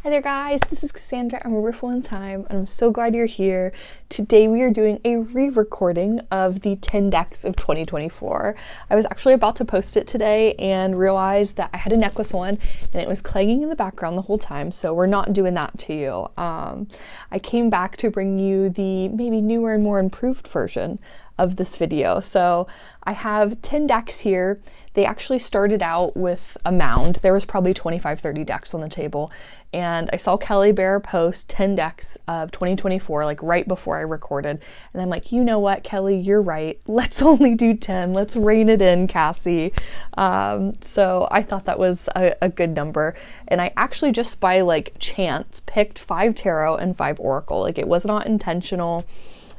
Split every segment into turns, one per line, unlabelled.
Hi there guys, this is Cassandra. I'm a Riffle in Time, and I'm so glad you're here. Today we are doing a re-recording of the 10 decks of 2024. I was actually about to post it today and realized that I had a necklace on and it was clanging in the background the whole time, so we're not doing that to you. I came back to bring you the maybe newer and more improved version of this video. So I have 10 decks here. They actually started out with a mound. There was probably 25-30 decks on the table, and I saw Kelly Bear post 10 decks of 2024 like right before I recorded, and I'm like, you know what, Kelly, you're right, let's only do 10. Let's rein it in, Cassie. So I thought that was a good number, and I actually just by like chance picked 5 tarot and 5 oracle. Like, it was not intentional.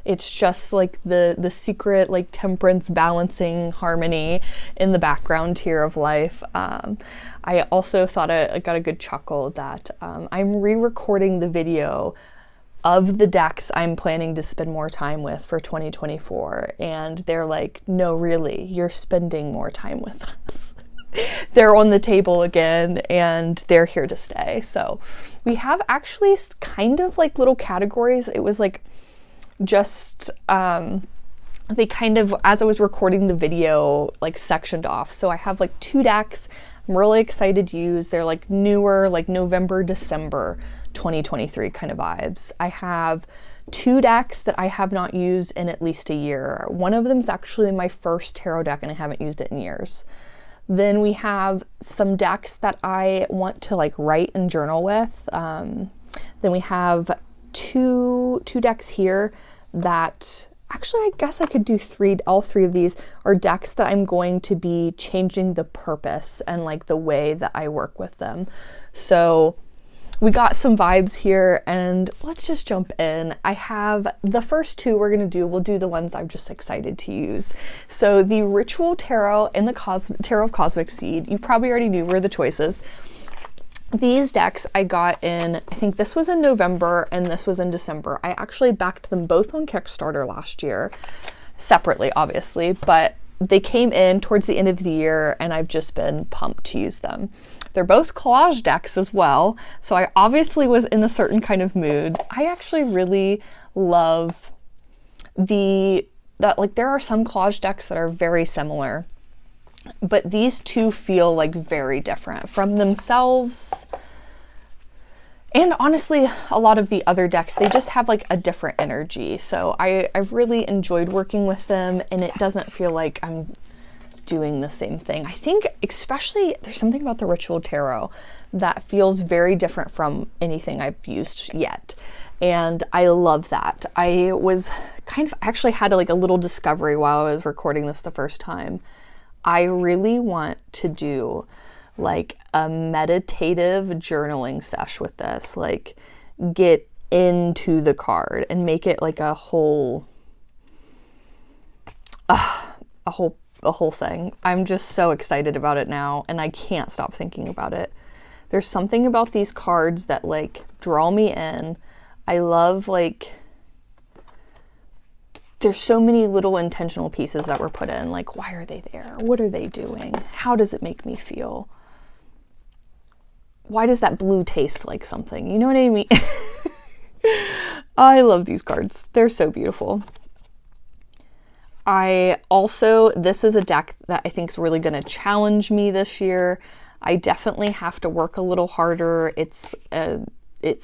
It's just like the secret like temperance, balancing harmony in the background here of life. I also thought I got a good chuckle that I'm re-recording the video of the decks I'm planning to spend more time with for 2024, and they're like, no, really, you're spending more time with us. They're on the table again and they're here to stay. So we have actually kind of like little categories. It was like just they kind of, as I was recording the video, like sectioned off. So I have like 2 decks I'm really excited to use. They're like newer, like November, December 2023 kind of vibes. I have 2 decks that I have not used in at least a year. One of them is actually my first tarot deck and I haven't used it in years. Then we have some decks that I want to like write and journal with. Then we have two decks here that actually, I guess I could do all three of these are decks that I'm going to be changing the purpose and like the way that I work with them. So we got some vibes here, and let's just jump in. I have the first 2 we'll do the ones I'm just excited to use. So the Ritual Tarot and the Tarot of Cosmic Seed, you probably already knew were the choices. These decks I got in, I think this was in November and this was in December. I actually backed them both on Kickstarter last year, separately obviously, but they came in towards the end of the year and I've just been pumped to use them. They're both collage decks as well, so I obviously was in a certain kind of mood. I actually really love there are some collage decks that are very similar, but these 2 feel like very different from themselves. And honestly, a lot of the other decks, they just have like a different energy. So I've really enjoyed working with them, and it doesn't feel like I'm doing the same thing. I think especially there's something about the Ritual Tarot that feels very different from anything I've used yet. And I love that. I was actually had like a little discovery while I was recording this the first time. I really want to do like a meditative journaling sesh with this, like get into the card and make it like a whole thing. I'm just so excited about it now, and I can't stop thinking about it. There's something about these cards that like draw me in. I love like there's so many little intentional pieces that were put in, like why are they there? What are they doing? How does it make me feel? Why does that blue taste like something? You know what I mean? I love these cards. They're so beautiful. This is a deck that I think is really going to challenge me this year. I definitely have to work a little harder. It's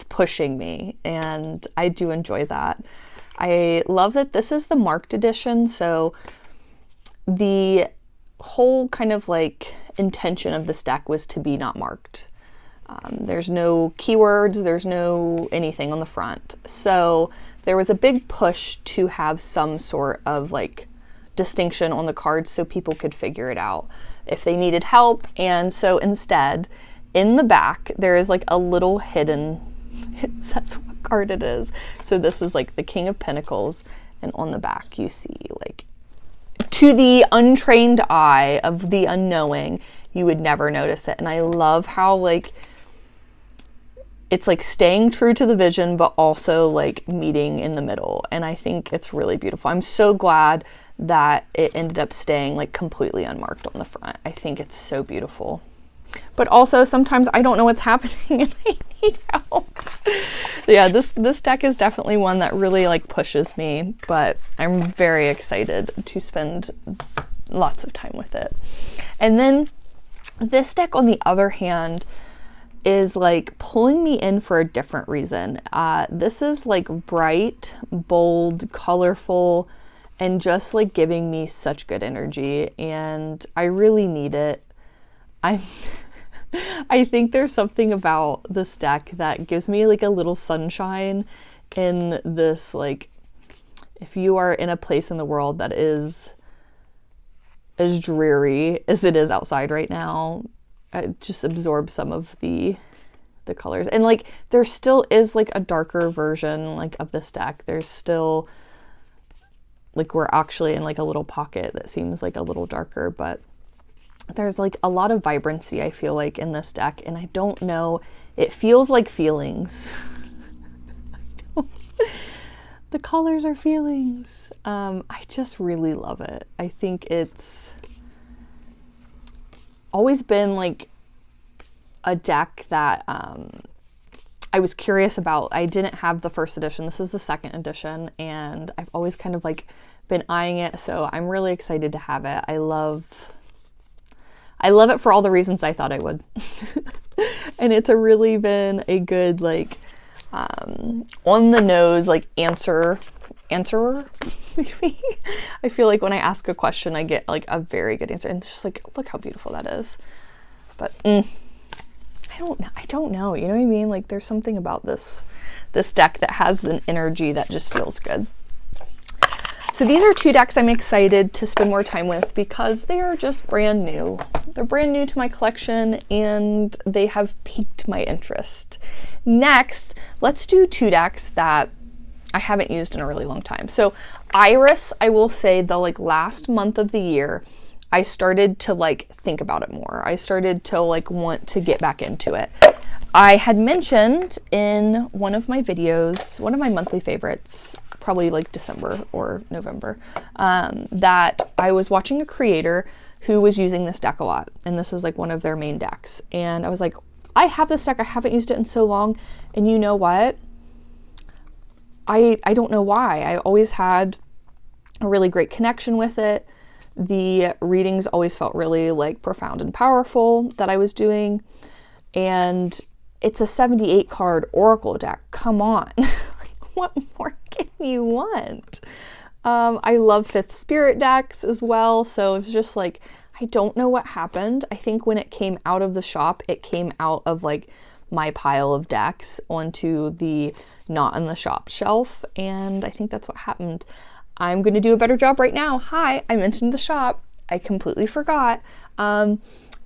pushing me, and I do enjoy that. I love that this is the marked edition, so the whole kind of like intention of this deck was to be not marked. There's no keywords, there's no anything on the front. So there was a big push to have some sort of like distinction on the cards so people could figure it out if they needed help. And so instead, in the back, there is like a little hidden, it says what card it is. So this is like the King of Pentacles, and on the back you see like, to the untrained eye of the unknowing, you would never notice it. And I love how like it's like staying true to the vision, but also like meeting in the middle. And I think it's really beautiful. I'm so glad that it ended up staying like completely unmarked on the front. I think it's so beautiful. but also sometimes I don't know what's happening and I need help. So yeah, this deck is definitely one that really like pushes me, but I'm very excited to spend lots of time with it. And then this deck, on the other hand, is like pulling me in for a different reason. This is like bright, bold, colorful, and just like giving me such good energy, and I really need it. I think there's something about this deck that gives me like a little sunshine in this, like, if you are in a place in the world that is as dreary as it is outside right now, it just absorbs some of the colors. And like there still is like a darker version like of this deck. There's still like, we're actually in like a little pocket that seems like a little darker, but there's like a lot of vibrancy, I feel like, in this deck, and I don't know, it feels like feelings. The colors are feelings. I just really love it. I think it's always been like a deck that I was curious about. I didn't have the first edition. This is the second edition, and I've always kind of like been eyeing it, so I'm really excited to have it. I love it for all the reasons I thought I would. And it's really been a good, like, on the nose, like, answerer, maybe. I feel like when I ask a question, I get like a very good answer. And it's just like, look how beautiful that is. But I don't know. You know what I mean? Like, there's something about this deck that has an energy that just feels good. So these are two decks I'm excited to spend more time with because they are just brand new. They're brand new to my collection and they have piqued my interest. Next, let's do two decks that I haven't used in a really long time. So Iris, I will say the like last month of the year, I started to like think about it more. I started to like want to get back into it. I had mentioned in one of my videos, one of my monthly favorites, probably like December or November, that I was watching a creator who was using this deck a lot. And this is like one of their main decks. And I was like, I have this deck. I haven't used it in so long. And you know what? I don't know why. I always had a really great connection with it. The readings always felt really like profound and powerful that I was doing. And it's a 78 card Oracle deck. Come on. What more can you want? I love Fifth Spirit decks as well. So it's just like, I don't know what happened. I think when it came out of the shop, it came out of like my pile of decks onto the not in the shop shelf. And I think that's what happened. I'm going to do a better job right now. Hi, I mentioned the shop. I completely forgot.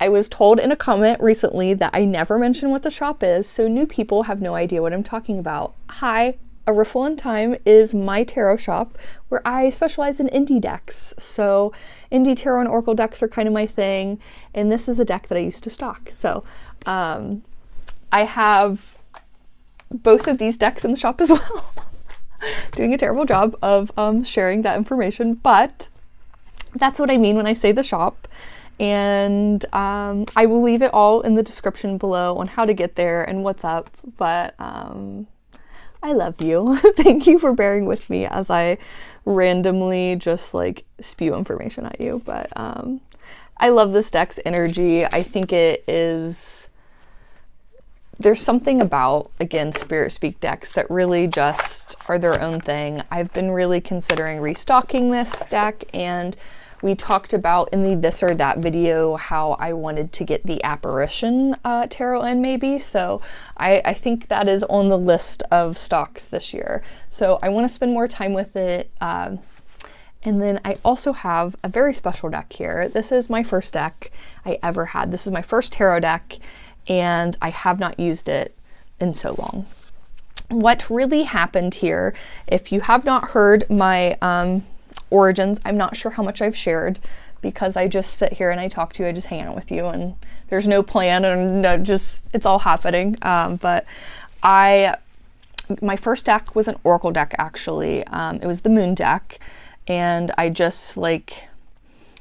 I was told in a comment recently that I never mention what the shop is, so new people have no idea what I'm talking about. Hi, A Riffle in Time is my tarot shop where I specialize in indie decks. So indie tarot and oracle decks are kind of my thing, and this is a deck that I used to stock. So I have both of these decks in the shop as well. Doing a terrible job of sharing that information, but that's what I mean when I say the shop. And I will leave it all in the description below on how to get there and what's up. But I love you. Thank you for bearing with me as I randomly just like spew information at you. But I love this deck's energy. I think it is... There's something about, again, Spirit Speak decks that really just are their own thing. I've been really considering restocking this deck, and we talked about in the this or that video how I wanted to get the Apparition tarot in maybe. So I think that is on the list of stocks this year. So I want to spend more time with it. And then I also have a very special deck here. This is my first deck I ever had. This is my first tarot deck, and I have not used it in so long. What really happened here, if you have not heard my origins, I'm not sure how much I've shared because I just sit here and I talk to you, I just hang out with you, and there's no plan and no, just, it's all happening. But my first deck was an oracle deck actually. It was the moon deck, and I just like,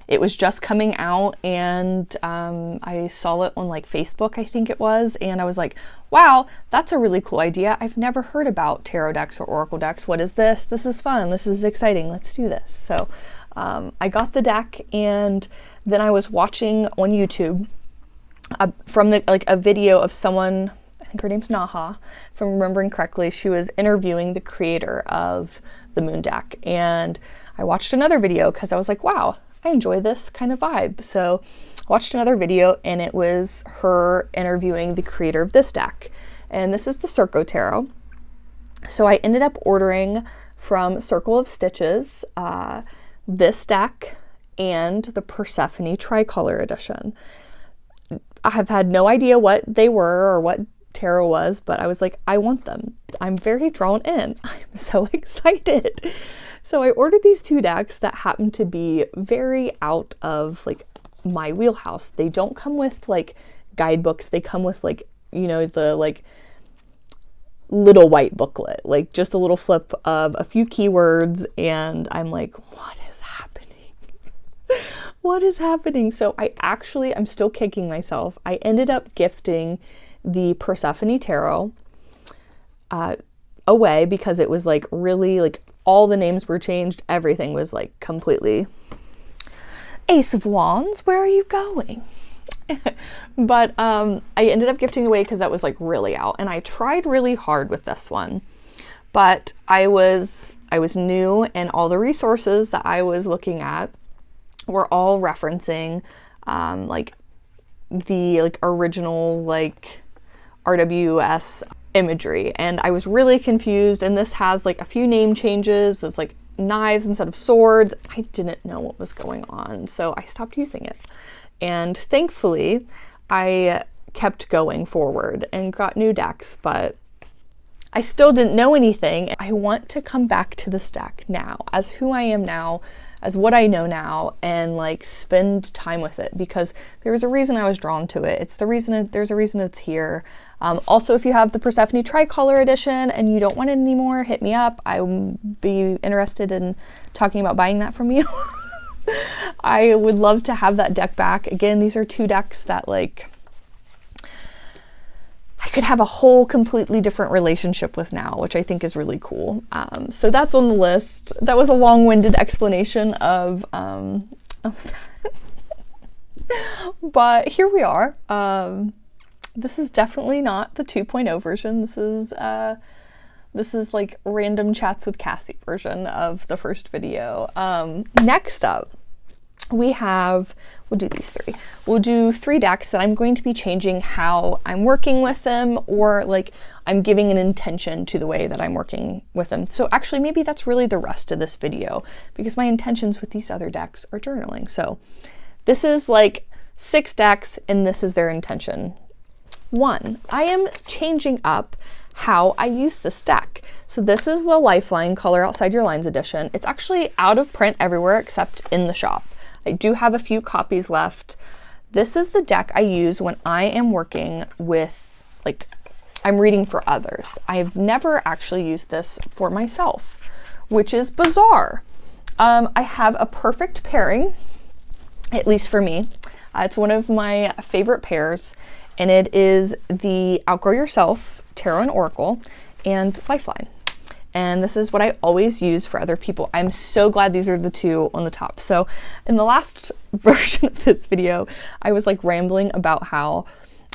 it was just coming out, and I saw it on like Facebook, I think it was, and I was like, wow, that's a really cool idea. I've never heard about tarot decks or oracle decks. What is this? This is fun. This is exciting. Let's do this. So I got the deck, and then I was watching on YouTube from a video of someone, I think her name's Naha, if I'm remembering correctly. She was interviewing the creator of the moon deck, and I watched another video because I was like, wow, I enjoy this kind of vibe. So I watched another video, and it was her interviewing the creator of this deck, and this is the Circo Tarot. So I ended up ordering from Circle of Stitches this deck and the Persephone Tricolor Edition. I have had no idea what they were or what tarot was, but I was like, I want them. I'm very drawn in. I'm so excited. So I ordered these two decks that happen to be very out of like my wheelhouse. They don't come with like guidebooks. They come with like, you know, the like little white booklet, like just a little flip of a few keywords, and I'm like, what is happening? What is happening? So I'm still kicking myself. I ended up gifting the Persephone Tarot away because it was like really like all the names were changed. Everything was like completely Ace of Wands, where are you going? But I ended up gifting away because that was like really out, and I tried really hard with this one, but I was new, and all the resources that I was looking at were all referencing like the like original like RWS imagery, and I was really confused. And this has like a few name changes. It's like knives instead of swords. I didn't know what was going on, so I stopped using it. And thankfully I kept going forward and got new decks, but I still didn't know anything. I want to come back to this deck now as who I am now, as what I know now, and like spend time with it, because there's a reason I was drawn to it. There's a reason it's here. Also, if you have the Persephone Tricolor Edition and you don't want it anymore, hit me up. I would be interested in talking about buying that from you. I would love to have that deck back. Again, these are two decks that like I could have a whole completely different relationship with now, which I think is really cool. So that's on the list. That was a long-winded explanation of that. But here we are. This is definitely not the 2.0 version. This is like random chats with Cassie version of the first video. Next up, we'll do these three. We'll do 3 decks that I'm going to be changing how I'm working with them, or like I'm giving an intention to the way that I'm working with them. So actually maybe that's really the rest of this video, because my intentions with these other decks are journaling. So this is like 6 decks, and this is their intention. 1, I am changing up how I use this deck. So this is the Lifeline Color Outside Your Lines edition. It's actually out of print everywhere except in the shop. I do have a few copies left. This is the deck I use when I am working with, like, I'm reading for others. I've never actually used this for myself, which is bizarre. I have a perfect pairing, at least for me. It's one of my favorite pairs, and it is the Outgrow Yourself Tarot and Oracle and Lifeline. And this is what I always use for other people. I'm so glad these are the 2 on the top. So in the last version of this video, I was like rambling about how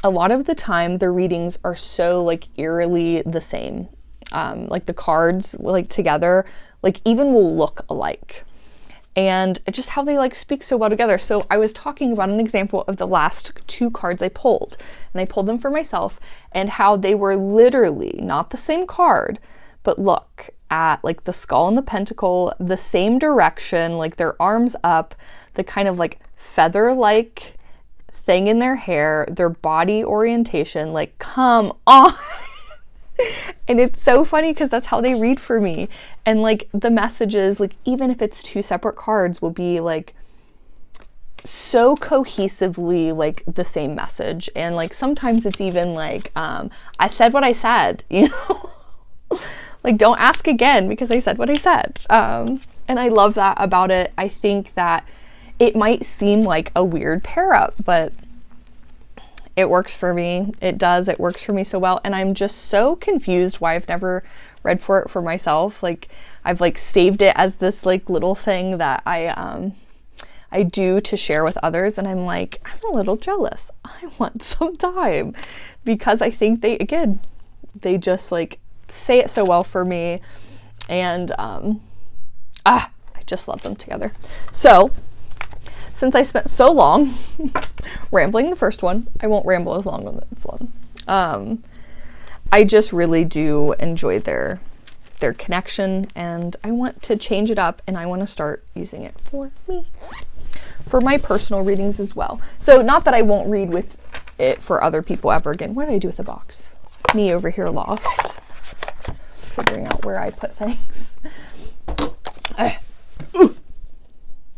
a lot of the time the readings are so like eerily the same. Like the cards like together, like even will look alike. And just how they like speak so well together. So I was talking about an example of the last 2 cards I pulled, and I pulled them for myself, and how they were literally not the same card, but look at like the skull and the pentacle, the same direction, like their arms up, the kind of like feather-like thing in their hair, their body orientation, like come on. And it's so funny because that's how they read for me. And like the messages, like even if it's 2 separate cards, will be like so cohesively like the same message. And like sometimes it's even like I said what I said, you know. Like don't ask again because I said what I said. And I love that about it. I think that it might seem like a weird pair up, but it works for me. It does. It works for me so well. And I'm just so confused why I've never read for it for myself. Like, I've like saved it as this like little thing that I do to share with others. And I'm like, I'm a little jealous. I want some time, because I think they just like say it so well for me. And I just love them together. So since I spent so long rambling the first one, I won't ramble as long when it's long. I just really do enjoy their connection, and I want to change it up, and I want to start using it for me, for my personal readings as well. So not that I won't read with it for other people ever again. What did I do with the box? Me over here lost, figuring out where I put things.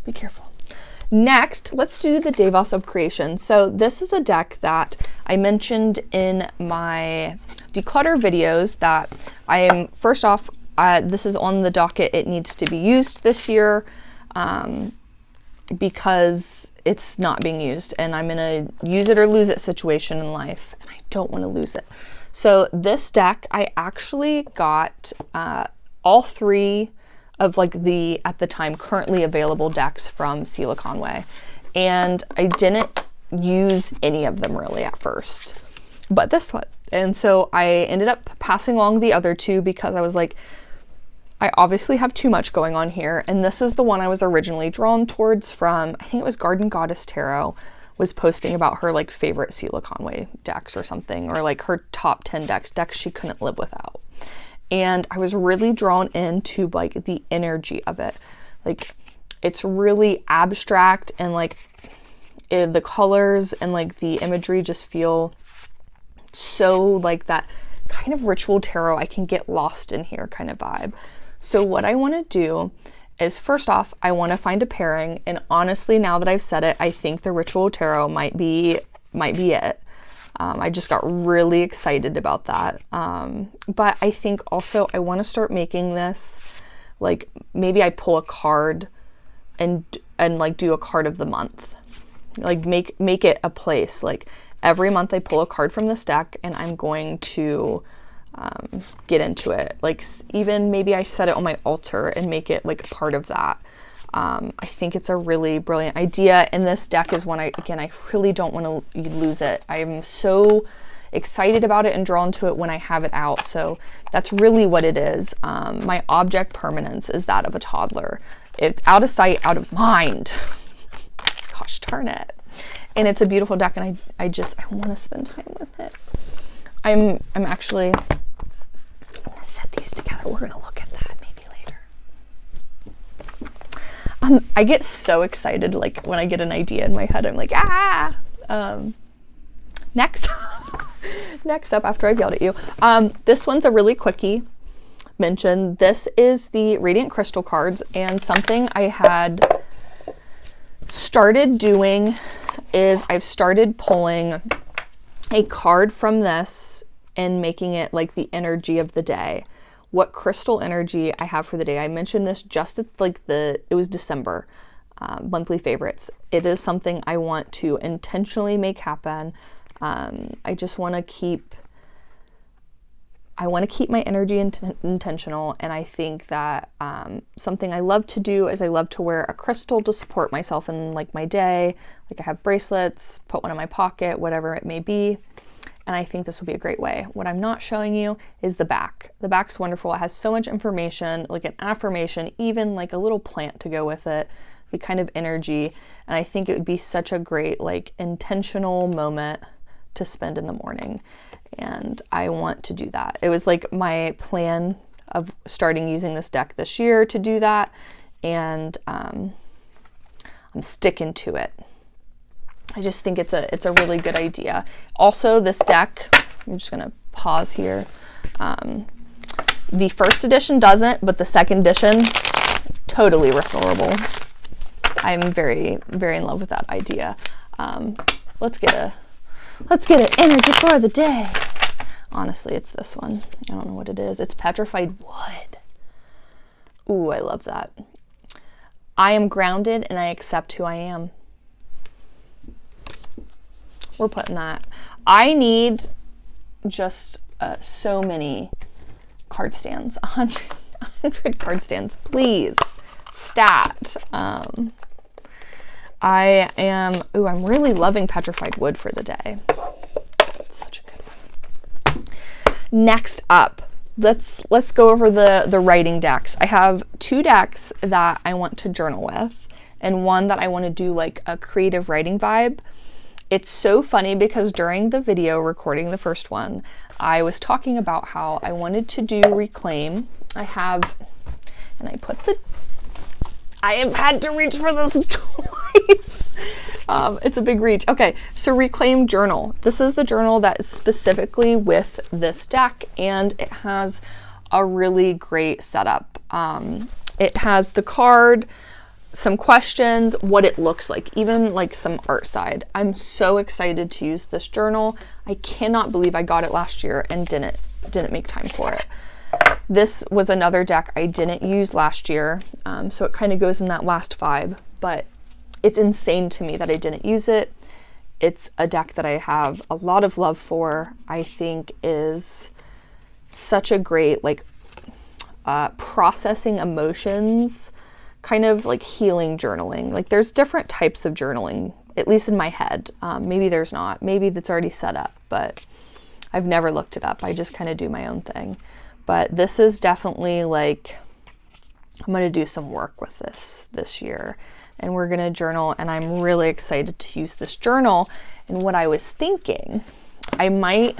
Be careful. Next, let's do the Devas of Creation. So this is a deck that I mentioned in my declutter videos that I am, first off, this is on the docket. It needs to be used this year because it's not being used, and I'm in a use it or lose it situation in life, and I don't want to lose it. So this deck, I actually got all three of like the, at the time, currently available decks from Sheila Conway. And I didn't use any of them really at first, but this one. And so I ended up passing along the other two because I was like, I obviously have too much going on here. And this is the one I was originally drawn towards from, I think it was Garden Goddess Tarot was posting about her like favorite Sheila Conway decks or something, or like her top 10 decks she couldn't live without. And I was really drawn into like the energy of it. Like, it's really abstract, and like the colors and like the imagery just feel so like that kind of ritual tarot, I can get lost in here kind of vibe. So what I want to do is, first off, I want to find a pairing. And honestly, now that I've said it, I think the ritual tarot might be it. I just got really excited about that. But I think also I want to start making this, like, maybe I pull a card and like do a card of the month. Like make it a place. Like every month I pull a card from this deck, and I'm going to get into it. Like even maybe I set it on my altar and make it like part of that. I think it's a really brilliant idea, and this deck is one I really don't want to lose it. I'm so excited about it and drawn to it when I have it out. So that's really what it is. My object permanence is that of a toddler. It's out of sight, out of mind. Gosh darn it. And it's a beautiful deck, and I want to spend time with it. I'm actually going to set these together. We're going to look at that maybe later. I get so excited, like when I get an idea in my head, I'm like, next up, after I've yelled at you, this one's a really quickie mention. This is the Radiant Crystal cards, and something I had started doing is I've started pulling a card from this and making it like the energy of the day. What crystal energy I have for the day. I mentioned this just at like it was December monthly favorites. It is something I want to intentionally make happen. I just want to keep my energy intentional, and I think that something I love to do is I love to wear a crystal to support myself in like my day. Like I have bracelets, put one in my pocket, whatever it may be. And I think this will be a great way. What I'm not showing you is the back. The back's wonderful. It has so much information, like an affirmation, even like a little plant to go with it, the kind of energy. And I think it would be such a great, like, intentional moment to spend in the morning. And I want to do that. It was like my plan of starting using this deck this year to do that. And I'm sticking to it. I just think it's a really good idea. Also, this deck, I'm just gonna pause here. The first edition doesn't, but the second edition, totally refillable. I'm very, very in love with that idea. Let's get an energy for the day. Honestly, it's this one. I don't know what it is. It's Petrified Wood. Ooh, I love that. I am grounded and I accept who I am. We're putting that. I need just so many card stands, 100 card stands, please. Stat. I'm really loving petrified wood for the day. It's such a good one. Next up, let's go over the writing decks. I have 2 decks that I want to journal with, and one that I want to do like a creative writing vibe. It's so funny because during the video recording the first one, I was talking about how I wanted to do reclaim. I have had to reach for this twice. It's a big reach. Okay, so reclaim journal. This is the journal that is specifically with this deck, and it has a really great setup. It has the card, some questions, what it looks like, even like some art side. I'm so excited to use this journal. I cannot believe I got it last year and didn't make time for it. This was another deck I didn't use last year, so it kind of goes in that last vibe, but it's insane to me that I didn't use it. It's a deck that I have a lot of love for. I think is such a great like processing emotions, kind of like healing journaling. Like there's different types of journaling, at least in my head. Maybe there's not. Maybe that's already set up, but I've never looked it up. I just kind of do my own thing. But this is definitely like, I'm going to do some work with this year, and we're going to journal, and I'm really excited to use this journal. And what I was thinking, I might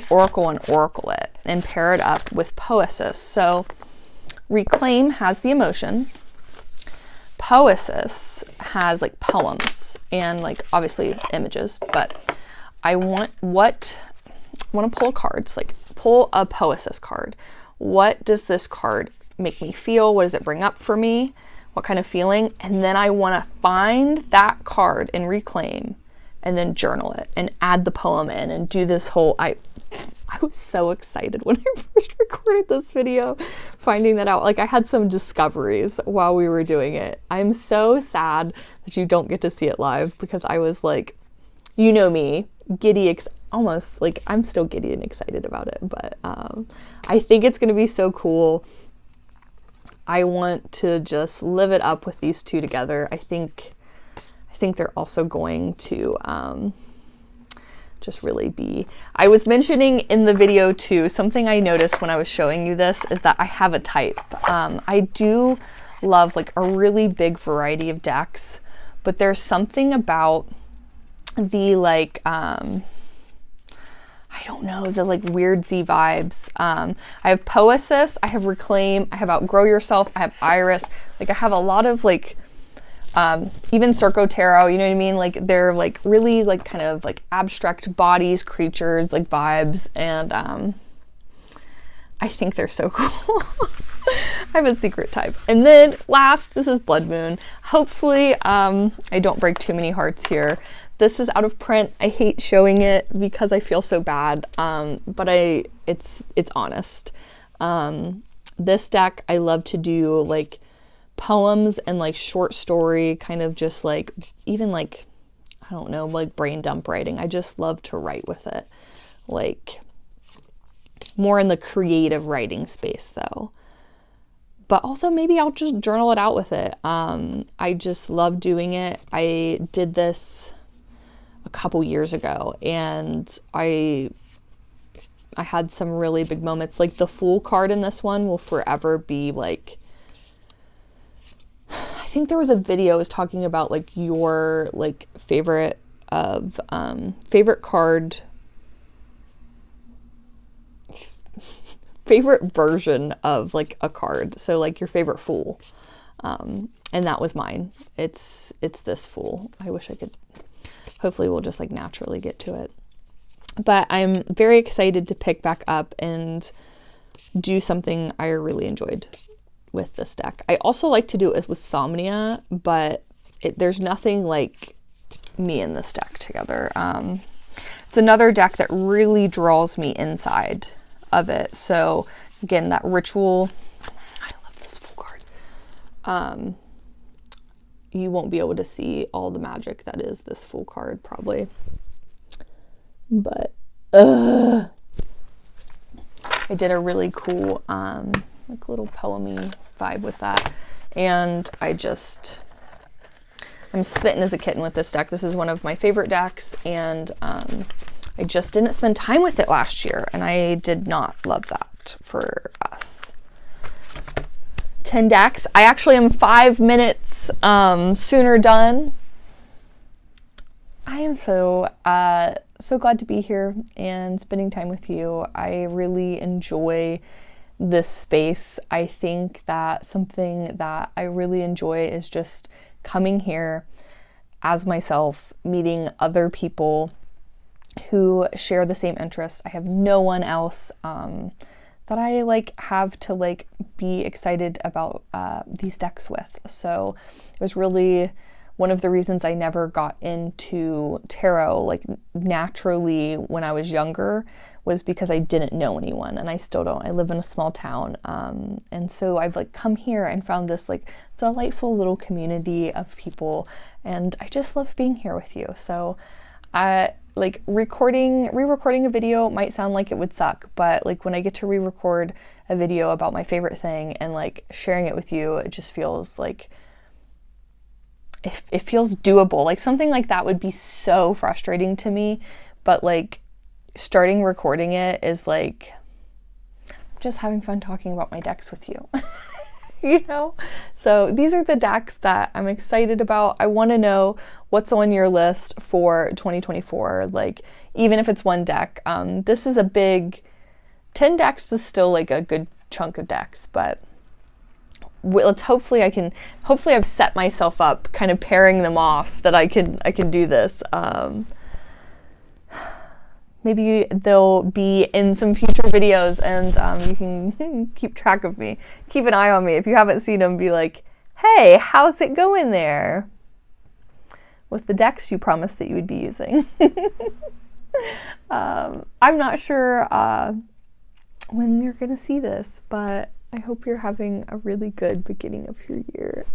oracle it and pair it up with Poesis. So Reclaim has the emotion. Poesis has like poems and like obviously images, but I want to pull cards, like pull a Poesis card. What does this card make me feel? What does it bring up for me? What kind of feeling? And then I want to find that card in Reclaim and then journal it and add the poem in and do this whole, I was so excited when I first recorded this video, finding that out. Like I had some discoveries while we were doing it. I'm so sad that you don't get to see it live because I was like, you know me, giddy, almost like I'm still giddy and excited about it. But I think it's going to be so cool. I want to just live it up with these two together. I think they're also going to just really be. I was mentioning in the video too, something I noticed when I was showing you this is that I have a type. I do love like a really big variety of decks, but there's something about the like, I don't know, the like weird Z vibes. I have Poesis, I have Reclaim, I have Outgrow Yourself, I have Iris. Like I have a lot of like, even Circo Tarot, you know what I mean? Like they're like really like kind of like abstract bodies, creatures, like vibes. And I think they're so cool. I have a secret type. And then last, this is Blood Moon. Hopefully I don't break too many hearts here. This is out of print. I hate showing it because I feel so bad. But it's honest. This deck, I love to do like poems and like short story, kind of just like, even like, I don't know, like brain dump writing. I just love to write with it. Like more in the creative writing space though. But also maybe I'll just journal it out with it. I just love doing it. I did this a couple years ago and I had some really big moments. Like the Fool card in this one will forever be like, I think there was a video I was talking about like your like favorite card, favorite version of like a card. So like your favorite Fool. And that was mine. It's this Fool. I wish I could, hopefully we'll just like naturally get to it. But I'm very excited to pick back up and do something I really enjoyed with this deck. I also like to do it with Somnia, but there's nothing like me in this deck together. It's another deck that really draws me inside of it. So again, that ritual, I love this Fool card. you won't be able to see all the magic that is this full card probably. But I did a really cool like little poem-y vibe with that, and I'm smitten as a kitten with this deck. This is one of my favorite decks, and I just didn't spend time with it last year, and I did not love that for us. 10 decks. I actually am 5 minutes sooner done. I am so glad to be here and spending time with you. I really enjoy this space. I think that something that I really enjoy is just coming here as myself, meeting other people who share the same interests. I have no one else that I have to be excited about these decks with. So it was really one of the reasons I never got into tarot naturally when I was younger, was because I didn't know anyone, and I still don't. I live in a small town, and so I've come here and found this delightful little community of people, and I just love being here with you. So re-recording a video might sound like it would suck, but when I get to re-record a video about my favorite thing and sharing it with you, it just feels it feels doable. Something like that would be so frustrating to me, but starting recording it is just having fun talking about my decks with you. You know? So these are the decks that I'm excited about. I want to know what's on your list for 2024, even if it's one deck. This is a big 10 decks is still a good chunk of decks, but hopefully I've set myself up kind of pairing them off that I can do this. Maybe they'll be in some future videos, and you can keep track of me. Keep an eye on me. If you haven't seen them, be like, hey, how's it going there with the decks you promised that you would be using? I'm not sure when you're going to see this, but I hope you're having a really good beginning of your year.